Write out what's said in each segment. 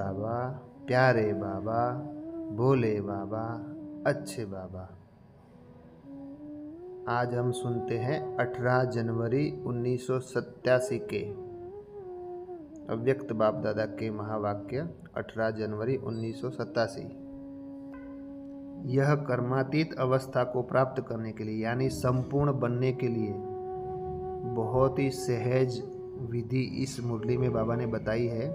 बाबा, प्यारे बाबा, भोले बाबा, अच्छे बाबा। आज हम सुनते हैं 18 जनवरी 1987 के अव्यक्त बाप दादा के महावाक्य। 18 जनवरी 1987। यह कर्मातीत अवस्था को प्राप्त करने के लिए यानी संपूर्ण बनने के लिए बहुत ही सहज विधि इस मुरली में बाबा ने बताई है।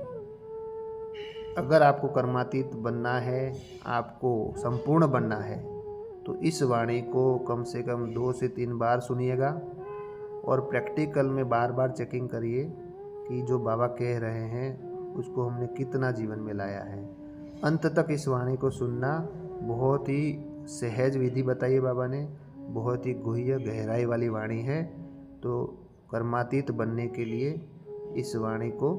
अगर आपको कर्मातीत बनना है, आपको संपूर्ण बनना है, तो इस वाणी को कम से कम 2 से 3 बार सुनिएगा और प्रैक्टिकल में बार बार चेकिंग करिए कि जो बाबा कह रहे हैं उसको हमने कितना जीवन में लाया है। अंत तक इस वाणी को सुनना। बहुत ही सहज विधि बताइए बाबा ने, बहुत ही गुह्य गहराई वाली वाणी है। तो कर्मातीत बनने के लिए इस वाणी को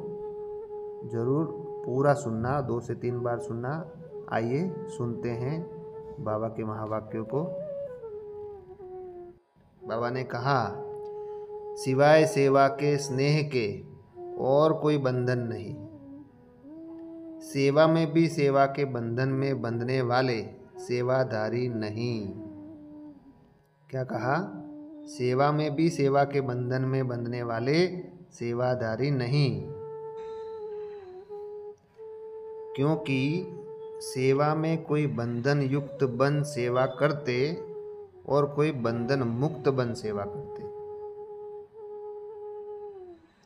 जरूर पूरा सुनना, 2 से 3 बार सुनना। आइए सुनते हैं बाबा के महावाक्यों को। बाबा ने कहा, सिवाय सेवा के स्नेह के और कोई बंधन नहीं। सेवा में भी सेवा के बंधन में बंधने वाले सेवाधारी नहीं। क्या कहा? सेवा में भी सेवा के बंधन में बंधने वाले सेवाधारी नहीं, क्योंकि सेवा में कोई बंधन युक्त बन सेवा करते और कोई बंधन मुक्त बन सेवा करते।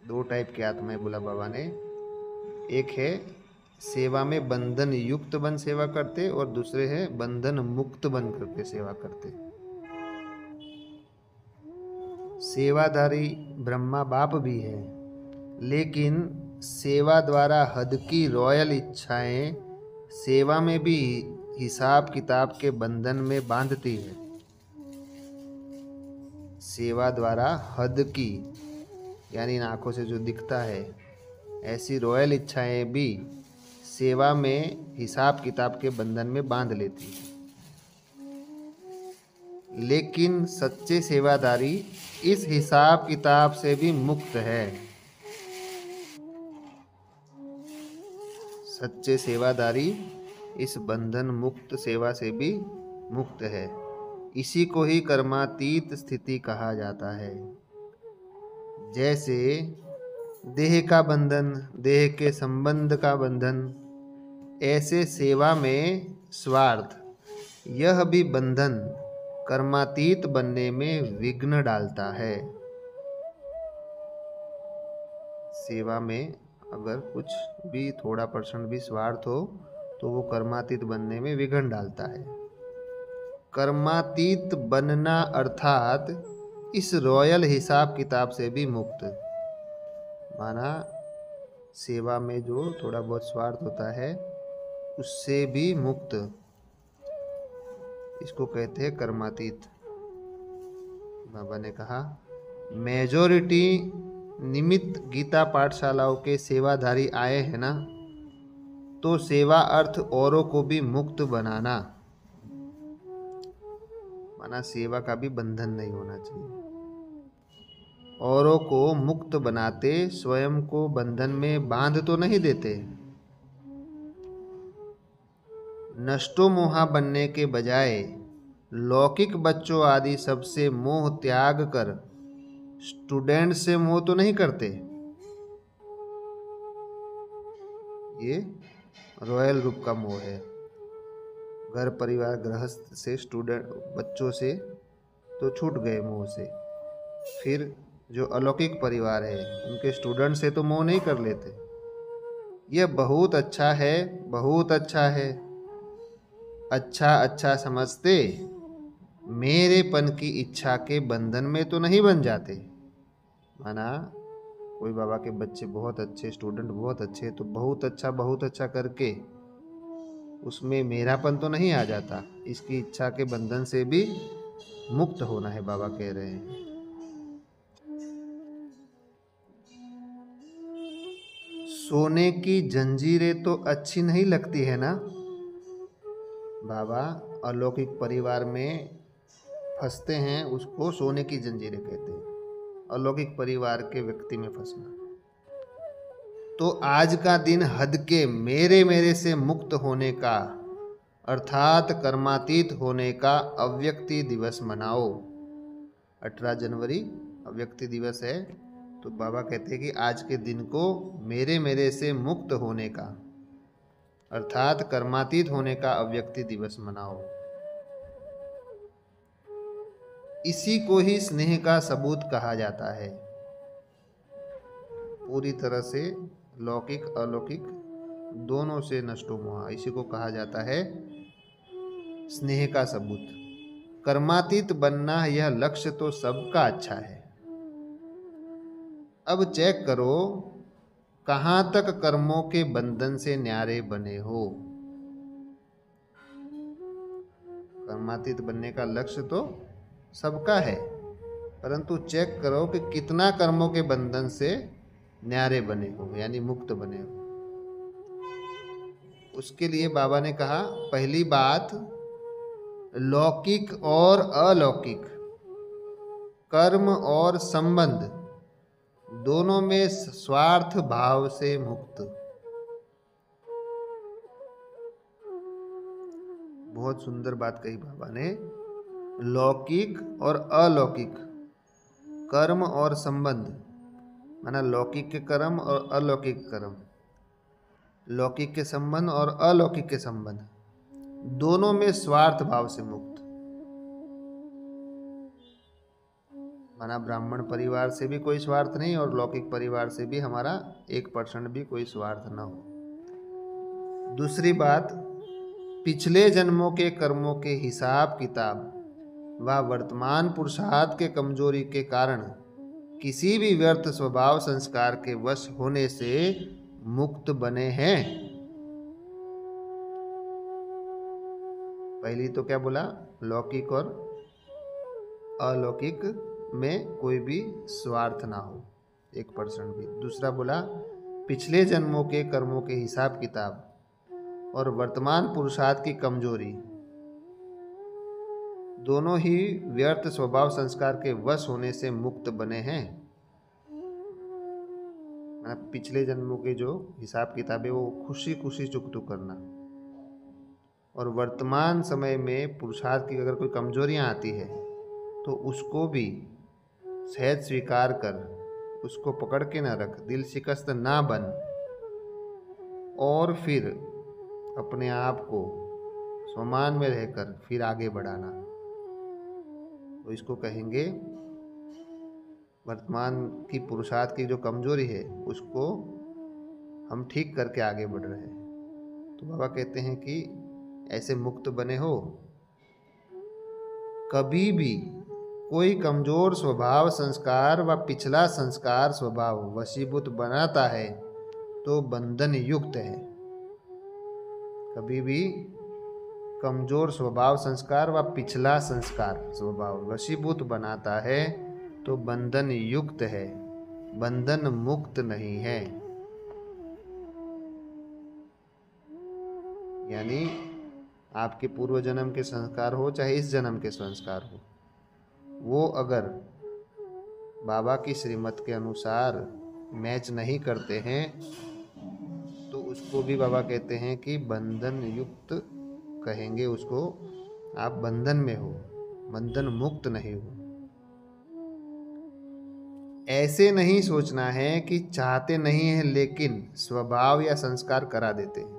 2 टाइप की आत्माएं बोला बाबा ने। एक है सेवा में बंधन युक्त बन सेवा करते और दूसरे है बंधन मुक्त बन करके सेवा करते। सेवाधारी ब्रह्मा बाप भी है, लेकिन सेवा द्वारा हद की रॉयल इच्छाएं सेवा में भी हिसाब किताब के बंधन में बांधती है। सेवा द्वारा हद की यानी इन आंखों से जो दिखता है, ऐसी रॉयल इच्छाएं भी सेवा में हिसाब किताब के बंधन में बांध लेती है। लेकिन सच्चे सेवादारी इस हिसाब किताब से भी मुक्त है। सच्चे सेवादारी इस बंधन मुक्त सेवा से भी मुक्त है। इसी को ही कर्मातीत स्थिति कहा जाता है। जैसे देह का बंधन, देह के संबंध का बंधन, ऐसे सेवा में स्वार्थ, यह भी बंधन कर्मातीत बनने में विघ्न डालता है। सेवा में अगर कुछ भी थोड़ा % भी स्वार्थ हो तो वो कर्मातीत बनने में विघ्न डालता है। कर्मातीत बनना अर्थात इस रॉयल हिसाब किताब से भी मुक्त। माना सेवा में जो थोड़ा बहुत स्वार्थ होता है उससे भी मुक्त, इसको कहते हैं कर्मातीत। बाबा ने कहा, मेजॉरिटी निमित्त गीता पाठशालाओं के सेवाधारी आए हैं ना, तो सेवा अर्थ औरों को भी मुक्त बनाना। माना सेवा का भी बंधन नहीं होना चाहिए। औरों को मुक्त बनाते, स्वयं को बंधन में बांध तो नहीं देते। नष्टो मोहा बनने के बजाय लौकिक बच्चों आदि सबसे मोह त्याग कर स्टूडेंट से मोह तो नहीं करते। ये रॉयल रूप का मोह है। घर परिवार गृहस्थ से, स्टूडेंट बच्चों से तो छूट गए मोह से। फिर जो अलौकिक परिवार है उनके स्टूडेंट से तो मोह नहीं कर लेते। यह बहुत अच्छा है, बहुत अच्छा है। अच्छा अच्छा समझते मेरेपन की इच्छा के बंधन में तो नहीं बन जाते। माना कोई बाबा के बच्चे बहुत अच्छे, स्टूडेंट बहुत अच्छे, तो बहुत अच्छा करके उसमें मेरापन तो नहीं आ जाता। इसकी इच्छा के बंधन से भी मुक्त होना है, बाबा कह रहे हैं। सोने की जंजीरें तो अच्छी नहीं लगती है ना। बाबा अलौकिक परिवार में फंसते हैं, उसको सोने की जंजीरें कहते हैं। अलौकिक परिवार के व्यक्ति में फंसना तो आज का दिन हद के मेरे मेरे से मुक्त होने का अर्थात कर्मातीत होने का अव्यक्ति दिवस मनाओ। 18 जनवरी अव्यक्ति दिवस है, तो बाबा कहते हैं कि आज के दिन को मेरे मेरे से मुक्त होने का अर्थात कर्मातीत होने का अव्यक्ति दिवस मनाओ। इसी को ही स्नेह का सबूत कहा जाता है। पूरी तरह से लौकिक अलौकिक दोनों से नष्टो मोह, इसी को कहा जाता है स्नेह का सबूत। कर्मातीत बनना यह लक्ष्य तो सबका अच्छा है। अब चेक करो कहां तक कर्मों के बंधन से न्यारे बने हो। कर्मातीत बनने का लक्ष्य तो सबका है, परंतु चेक करो कि कितना कर्मों के बंधन से न्यारे बने हो, यानी मुक्त बने हो। उसके लिए बाबा ने कहा, पहली बात, लौकिक और अलौकिक कर्म और संबंध दोनों में स्वार्थ भाव से मुक्त। बहुत सुंदर बात कही बाबा ने। लौकिक और अलौकिक कर्म और संबंध, माना लौकिक के कर्म और अलौकिक कर्म, लौकिक के संबंध और अलौकिक के संबंध दोनों में स्वार्थ भाव से मुक्त। माना ब्राह्मण परिवार से भी कोई स्वार्थ नहीं और लौकिक परिवार से भी हमारा 1% भी कोई स्वार्थ ना हो। दूसरी बात, पिछले जन्मों के कर्मों के हिसाब किताब व वर्तमान पुरुषार्थ के कमजोरी के कारण किसी भी व्यर्थ स्वभाव संस्कार के वश होने से मुक्त बने हैं। पहली तो क्या बोला, लौकिक और अलौकिक में कोई भी स्वार्थ ना हो, 1% भी। दूसरा बोला, पिछले जन्मों के कर्मों के हिसाब किताब और वर्तमान पुरुषार्थ की कमजोरी दोनों ही व्यर्थ स्वभाव संस्कार के वश होने से मुक्त बने हैं। मतलब पिछले जन्मों के जो हिसाब किताब है वो खुशी खुशी चुकता करना, और वर्तमान समय में पुरुषार्थ की अगर कोई कमजोरियां आती है तो उसको भी सहज स्वीकार कर, उसको पकड़ के ना रख, दिल शिकस्त ना बन, और फिर अपने आप को सम्मान में रहकर फिर आगे बढ़ाना। तो इसको कहेंगे वर्तमान की पुरुषार्थ की जो कमजोरी है उसको हम ठीक करके आगे बढ़ रहे हैं। तो बाबा कहते हैं कि ऐसे मुक्त बने हो। कभी भी कोई कमजोर स्वभाव संस्कार व पिछला संस्कार स्वभाव वशीभूत बनाता है तो बंधन युक्त है। कभी भी कमजोर स्वभाव संस्कार व पिछला संस्कार स्वभाव वशीभूत बनाता है तो बंधन युक्त है, बंधन मुक्त नहीं है। यानी आपके पूर्व जन्म के संस्कार हो चाहे इस जन्म के संस्कार हो, वो अगर बाबा की श्रीमत के अनुसार मैच नहीं करते हैं तो उसको भी बाबा कहते हैं कि बंधन युक्त कहेंगे उसको। आप बंधन में हो, बंधन मुक्त नहीं हो। ऐसे नहीं सोचना है कि चाहते नहीं है लेकिन स्वभाव या संस्कार करा देते हैं।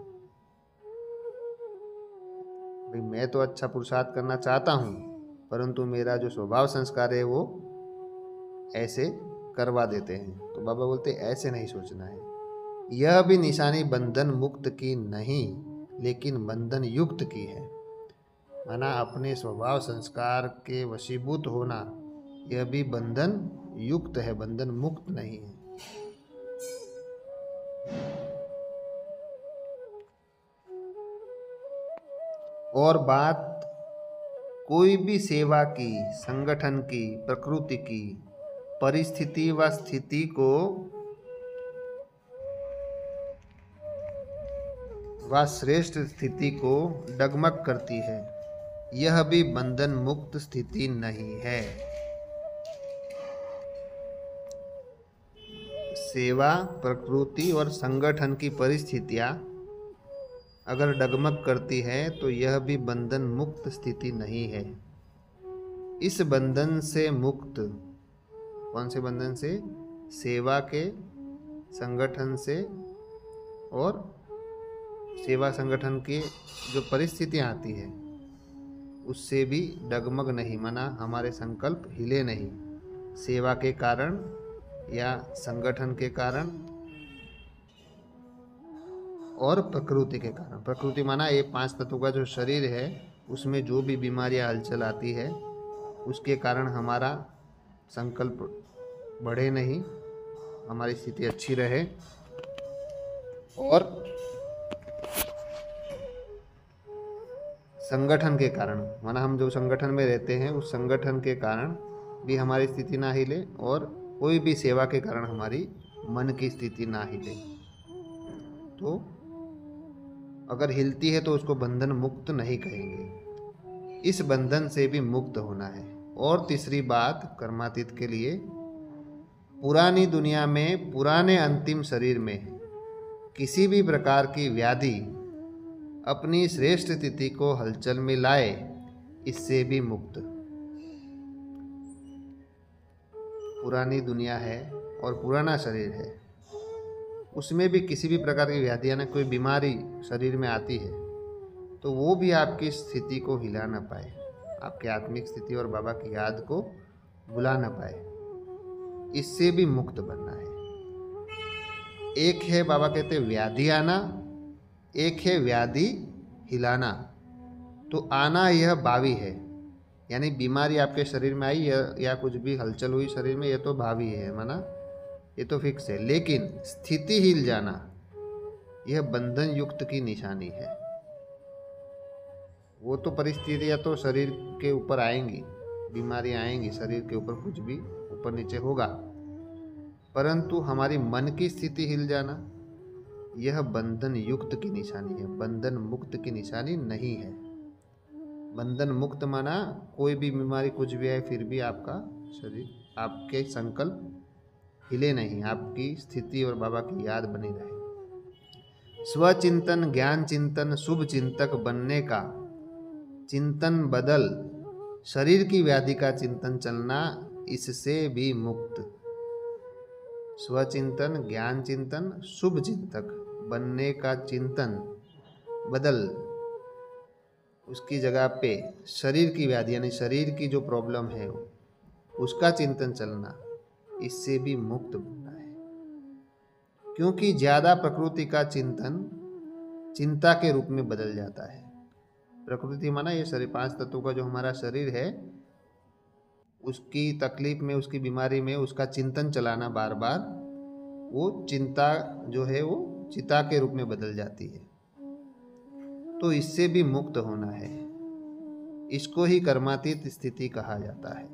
भाई मैं तो अच्छा पुरुषार्थ करना चाहता हूँ, परंतु मेरा जो स्वभाव संस्कार है वो ऐसे करवा देते हैं। तो बाबा बोलते ऐसे नहीं सोचना है। यह भी निशानी बंधन मुक्त की नहीं लेकिन बंधन युक्त की है। माना अपने स्वभाव संस्कार के वशीभूत होना, यह भी बंधन युक्त है, बंधन मुक्त नहीं है। और बात कोई भी सेवा की, संगठन की, प्रकृति की परिस्थिति व स्थिति को व श्रेष्ठ स्थिति को डगमग करती है, यह भी बंधन मुक्त स्थिति नहीं है। सेवा, प्रकृति और संगठन की परिस्थितियां अगर डगमग करती है तो यह भी बंधन मुक्त स्थिति नहीं है। इस बंधन से मुक्त, कौन से बंधन से? सेवा के, संगठन से, और सेवा संगठन की जो परिस्थितियां आती है उससे भी डगमग नहीं, माना हमारे संकल्प हिले नहीं। सेवा के कारण या संगठन के कारण और प्रकृति के कारण। प्रकृति माना ये 5 तत्वों का जो शरीर है उसमें जो भी बीमारियां हलचल आती है उसके कारण हमारा संकल्प बढ़े नहीं, हमारी स्थिति अच्छी रहे। और संगठन के कारण, माना हम जो संगठन में रहते हैं उस संगठन के कारण भी हमारी स्थिति ना हिले, और कोई भी सेवा के कारण हमारी मन की स्थिति ना हिले। तो अगर हिलती है तो उसको बंधन मुक्त नहीं कहेंगे। इस बंधन से भी मुक्त होना है। और तीसरी बात कर्मातीत के लिए, पुरानी दुनिया में, पुराने अंतिम शरीर में किसी भी प्रकार की व्याधि अपनी श्रेष्ठ स्थिति को हलचल में लाए, इससे भी मुक्त। पुरानी दुनिया है और पुराना शरीर है, उसमें भी किसी भी प्रकार की व्याधि यानी कोई बीमारी शरीर में आती है तो वो भी आपकी स्थिति को हिला ना पाए, आपकी आत्मिक स्थिति और बाबा की याद को बुला ना पाए, इससे भी मुक्त बनना है। एक है बाबा कहते व्याधि आना, एक है व्याधि हिलाना। तो आना यह भावी है, यानी बीमारी आपके शरीर में आई या कुछ भी हलचल हुई शरीर में, यह तो भावी है, माना ये तो फिक्स है। लेकिन स्थिति हिल जाना यह बंधन युक्त की निशानी है। वो तो परिस्थितियां तो शरीर के ऊपर आएंगी, बीमारियां आएंगी, शरीर के ऊपर कुछ भी ऊपर नीचे होगा, परंतु हमारी मन की स्थिति हिल जाना यह बंधन युक्त की निशानी है, बंधन मुक्त की निशानी नहीं है। बंधन मुक्त माना कोई भी बीमारी कुछ भी आए फिर भी आपका शरीर, आपके संकल्प हिले नहीं, आपकी स्थिति और बाबा की याद बनी रहे। स्वचिंतन, ज्ञान चिंतन, शुभ चिंतक बनने का चिंतन बदल शरीर की व्याधि का चिंतन चलना, इससे भी मुक्त। स्वचिंतन, ज्ञान चिंतन, शुभ चिंतक बनने का चिंतन बदल, उसकी जगह पे शरीर की व्याधि यानी शरीर की जो प्रॉब्लम है उसका चिंतन चलना, इससे भी मुक्त बनना है। क्योंकि ज्यादा प्रकृति का चिंतन चिंता के रूप में बदल जाता है। प्रकृति माना ये शरीर, 5 तत्वों का जो हमारा शरीर है उसकी तकलीफ में, उसकी बीमारी में उसका चिंतन चलाना बार बार, वो चिंता जो है वो चिता के रूप में बदल जाती है। तो इससे भी मुक्त होना है। इसको ही कर्मातीत स्थिति कहा जाता है।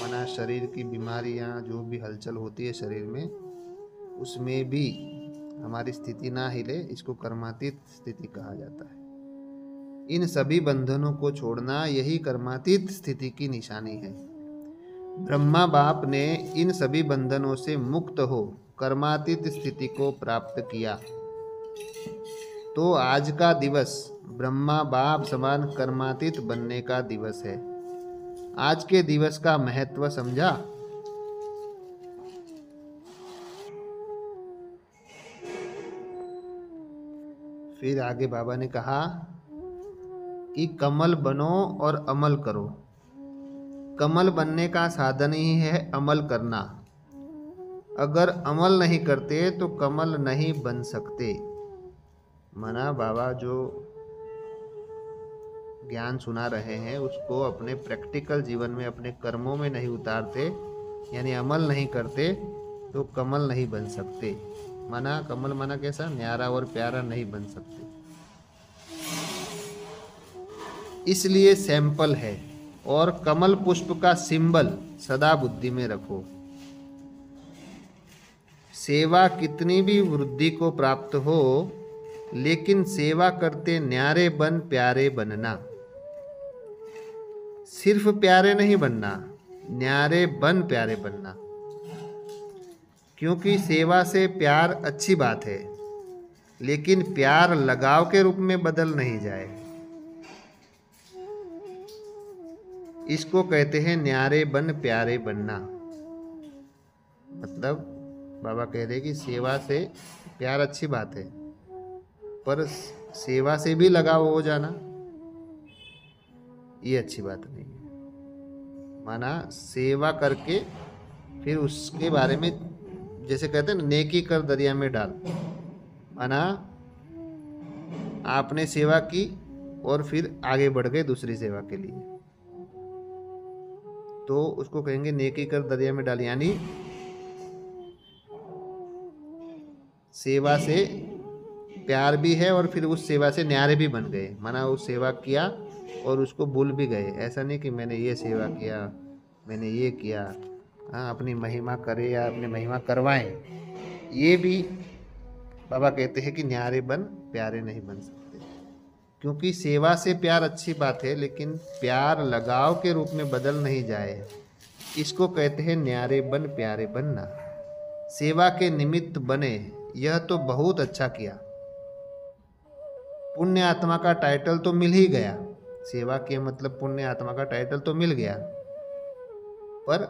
माना शरीर की बीमारियां जो भी हलचल होती है शरीर में, उसमें भी हमारी स्थिति ना हिले, इसको कर्मातीत स्थिति कहा जाता है। इन सभी बंधनों को छोड़ना यही कर्मातीत स्थिति की निशानी है। ब्रह्मा बाप ने इन सभी बंधनों से मुक्त हो कर्मातीत स्थिति को प्राप्त किया। तो आज का दिवस ब्रह्मा बाप समान कर्मातीत बनने का दिवस है। आज के दिवस का महत्व समझा? फिर आगे बाबा ने कहा कि कमल बनो और अमल करो। कमल बनने का साधन ही है अमल करना। अगर अमल नहीं करते तो कमल नहीं बन सकते। माना बाबा जो ज्ञान सुना रहे हैं उसको अपने प्रैक्टिकल जीवन में, अपने कर्मों में नहीं उतारते, यानी अमल नहीं करते, तो कमल नहीं बन सकते। माना कमल माना कैसा? न्यारा और प्यारा नहीं बन सकते। इसलिए सैंपल है, और कमल पुष्प का सिंबल सदा बुद्धि में रखो। सेवा कितनी भी वृद्धि को प्राप्त हो, लेकिन सेवा करते न्यारे बन प्यारे बनना। सिर्फ प्यारे नहीं बनना, न्यारे बन प्यारे बनना। क्योंकि सेवा से प्यार अच्छी बात है, लेकिन प्यार लगाव के रूप में बदल नहीं जाए। इसको कहते हैं न्यारे बन प्यारे बनना। मतलब बाबा कह रहे कि सेवा से प्यार अच्छी बात है, पर सेवा से भी लगाव हो जाना ये अच्छी बात नहीं है। माना सेवा करके फिर उसके बारे में, जैसे कहते हैं ना, नेकी कर दरिया में डाल। माना आपने सेवा की और फिर आगे बढ़ गए दूसरी सेवा के लिए, तो उसको कहेंगे नेकी कर दरिया में डाल। यानी सेवा से प्यार भी है और फिर उस सेवा से न्यारे भी बन गए। माना उस सेवा किया और उसको भूल भी गए। ऐसा नहीं कि मैंने ये सेवा किया, मैंने ये किया, हाँ अपनी महिमा करे या अपनी महिमा करवाएं, ये भी बाबा कहते हैं कि न्यारे बन प्यारे नहीं बन सकते। क्योंकि सेवा से प्यार अच्छी बात है, लेकिन प्यार लगाव के रूप में बदल नहीं जाए। इसको कहते हैं न्यारे बन प्यारे बनना। सेवा के निमित्त बने, यह तो बहुत अच्छा किया। पुण्य आत्मा का टाइटल तो मिल ही गया। सेवा के मतलब पुण्य आत्मा का टाइटल तो मिल गया, पर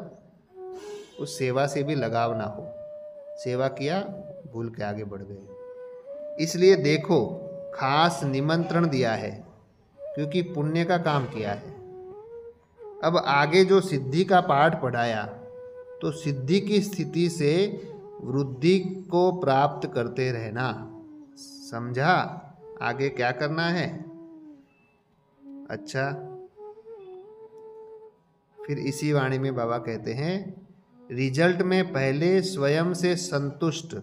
उस सेवा से भी लगाव ना हो। सेवा किया, भूल के आगे बढ़ गए। इसलिए देखो, खास निमंत्रण दिया है, क्योंकि पुण्य का काम किया है। अब आगे जो सिद्धि का पाठ पढ़ाया, तो सिद्धि की स्थिति से वृद्धि को प्राप्त करते रहना। समझा आगे क्या करना है? अच्छा, फिर इसी वाणी में बाबा कहते हैं, रिजल्ट में पहले स्वयं से संतुष्ट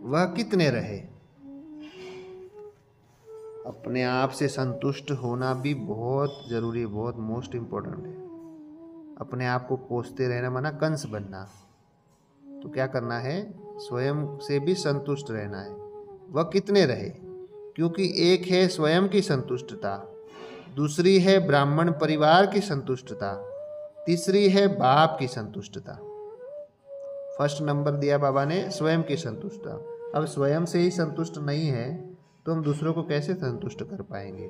वह कितने रहे। अपने आप से संतुष्ट होना भी बहुत जरूरी है, बहुत मोस्ट इम्पोर्टेंट है। अपने आप को कोसते रहना माना कंस बनना। तो क्या करना है? स्वयं से भी संतुष्ट रहना है। वह कितने रहे, क्योंकि एक है स्वयं की संतुष्टता, दूसरी है ब्राह्मण परिवार की संतुष्टता, तीसरी है बाप की संतुष्टता। फर्स्ट नंबर दिया बाबा ने स्वयं की संतुष्टता। अब स्वयं से ही संतुष्ट नहीं है तो हम दूसरों को कैसे संतुष्ट कर पाएंगे?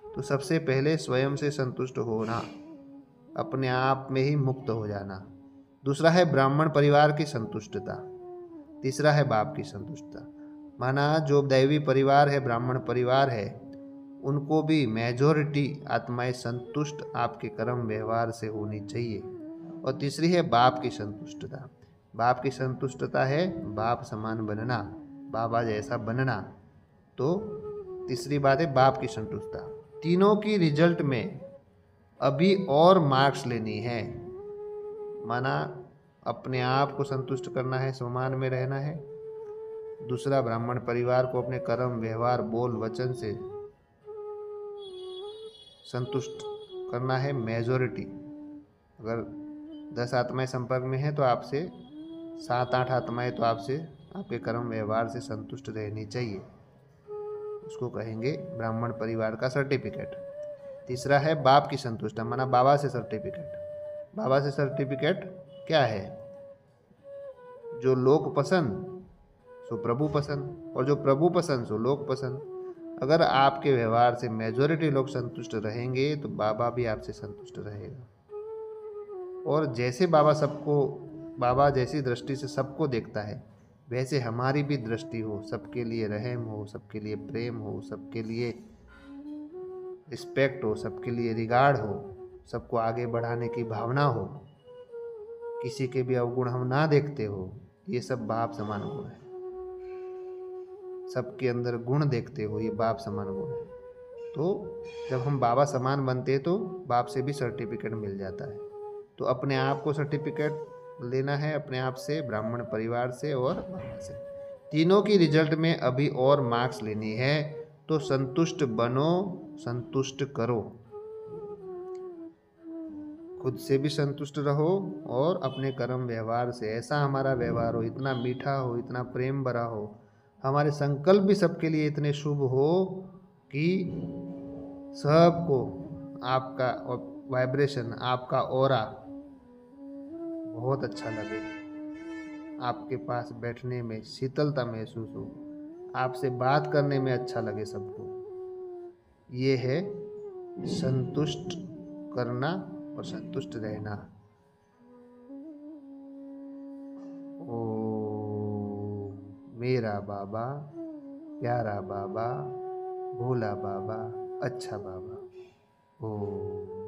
तो सबसे पहले स्वयं से संतुष्ट होना, अपने आप में ही मुक्त हो जाना। दूसरा है ब्राह्मण परिवार की संतुष्टता, तीसरा है बाप की संतुष्टता। माना जो दैवी परिवार है, ब्राह्मण परिवार है, उनको भी मेजॉरिटी आत्माएं संतुष्ट आपके कर्म व्यवहार से होनी चाहिए। और तीसरी है बाप की संतुष्टता। बाप की संतुष्टता है बाप समान बनना, बाबा जैसा बनना। तो तीसरी बात है बाप की संतुष्टता। तीनों की रिजल्ट में अभी और मार्क्स लेनी है। माना अपने आप को संतुष्ट करना है, समान में रहना है। दूसरा ब्राह्मण परिवार को अपने कर्म व्यवहार बोल वचन से संतुष्ट करना है, मेजॉरिटी। अगर 10 आत्माएं संपर्क में हैं तो आपसे 7-8 आत्माएं तो आपसे आपके कर्म व्यवहार से संतुष्ट रहनी चाहिए। उसको कहेंगे ब्राह्मण परिवार का सर्टिफिकेट। तीसरा है बाप की संतुष्टता, माना बाबा से सर्टिफिकेट। बाबा से सर्टिफिकेट क्या है? जो लोक पसंद सो प्रभु पसंद, और जो प्रभु पसंद सो लोक पसंद। अगर आपके व्यवहार से मेजॉरिटी लोग संतुष्ट रहेंगे तो बाबा भी आपसे संतुष्ट रहेगा। और जैसे बाबा जैसी दृष्टि से सबको देखता है, वैसे हमारी भी दृष्टि हो, सबके लिए रहम हो, सबके लिए प्रेम हो, सबके लिए रिस्पेक्ट हो, सबके लिए रिगार्ड हो, सबको आगे बढ़ाने की भावना हो, किसी के भी अवगुण हम ना देखते हो। ये सब बाप समान गुण है। सबके अंदर गुण देखते हो, ये बाप समान गुण है। तो जब हम बाबा समान बनते हैं तो बाप से भी सर्टिफिकेट मिल जाता है। तो अपने आप को सर्टिफिकेट लेना है, अपने आप से, ब्राह्मण परिवार से और बाबा से। तीनों की रिजल्ट में अभी और मार्क्स लेनी है। तो संतुष्ट बनो, संतुष्ट करो। खुद से भी संतुष्ट रहो और अपने कर्म व्यवहार से ऐसा हमारा व्यवहार हो, इतना मीठा हो, इतना प्रेम भरा हो, हमारे संकल्प भी सबके लिए इतने शुभ हो कि सबको आपका वाइब्रेशन, आपका ऑरा बहुत अच्छा लगे। आपके पास बैठने में शीतलता महसूस हो, आपसे बात करने में अच्छा लगे सबको। ये है संतुष्ट करना और संतुष्ट रहना। ओ मेरा बाबा, प्यारा बाबा, भोला बाबा, अच्छा बाबा। ओ